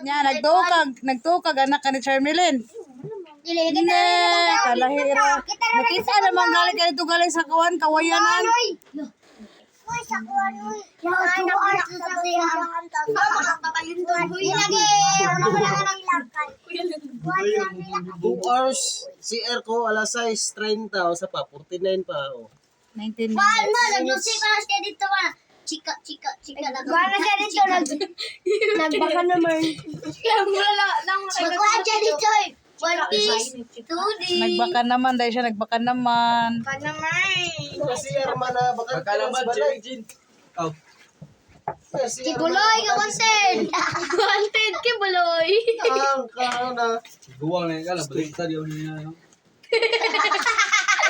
Nya, nagtukag anak ka ni Charmelin. Hindi, kalahira. Nakita naman galing ka dito galing sa kawayanan. Uy, sa kuwan, uy. Yung anak sa sabihan. Makapapalindon. Uy, lagi. Wala nang lakay. 2 hours, CR ko, alas 6:30, o sa pa, 49 pa, o. 19 minutes. Mahal mo, nag-musik ka siya dito ma. Chika. Mahal na siya dito. Nagbaka naman. Magkuhan siya dito. 1 piece, 2 days. Nagbaka naman, dahil siya nagbaka naman. Kasi man na, baka Kalaman, balay. Jin. Oh. Kibuloy, wanted. Wanted, kibuloy. Na. Buwang na yung kala, balik sa diyo niya.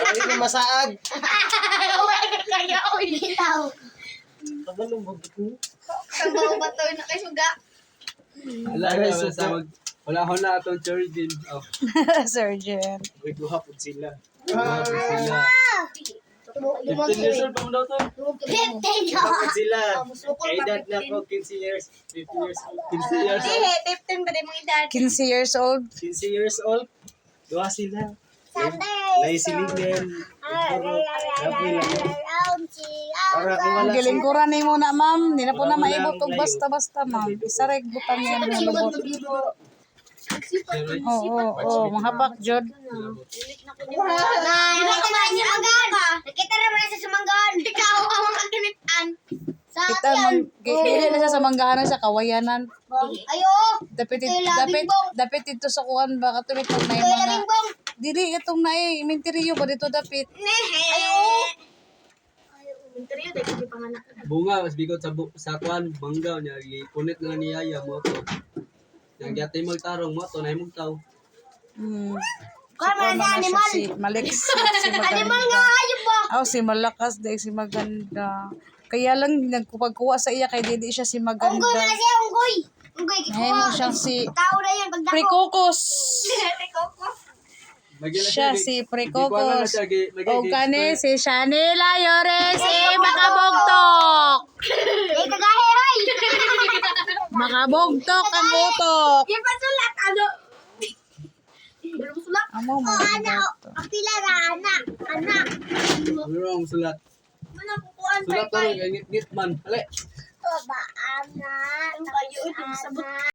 Ay, na masaag. Kaya ako ilitaw. Tagalong bagit mo. Ang bato na kay suga. Wala ko na itong Jin. Oh. Surgeon. Wiguha po sila. Ah, Sila. 15 years old pa mo daw to. 15 Sila. Edad na ko, 15 years. 15 years old. 15 years old. 15 ba din mong edad? 15 years old. 15 years old. Dua sila. Sunday. Naisilingen. Para kung Ang wala giling ko rin mo na, ma'am. Hindi na po na maibot og basta-basta, ma'am. Isa reg butang yan ng lubot. Oo, mahabak, Jod. Nakita naman na sa sumanggahan. Ikaw ang magkanitan. Sa Kita man, dili na siya sa manggahan sa kawayanan. Ayo. Dapit dito sa kuan ba katulad pag may Ito mga labing bong. dili itong na inventory ba dito dapit. Ayo. Bunga, mas bigot sa kwan, banggaw niya. Punit na ni Yaya mo to. Yang gyatay magtarong mo to, na imong taw. Kama na animal. Si Malex si Animal nga maganda. ayun ba? Si Malakas dahil si maganda. Kaya lang nagpagkuha sa iya kay dili siya si Unggoy maganda. na siya, unggoy. Unggoy, Ngayon mo kikuha. siyang si Tao na yan, pagdako. Precocos. Precocos. Siya si Precocos. O kani si Shanila Yore si Makabugtok. Eh, kagahe, hoy. Makabugtok ang utok. Yung pasulat, ano? Belum sulat. Amo mo. Ang pila na, anak. Anak. Mayroong sulat. Mana kukuhan, Sulat to rin, ngit man. Ale. Ba, anak. Ang kayo, anak.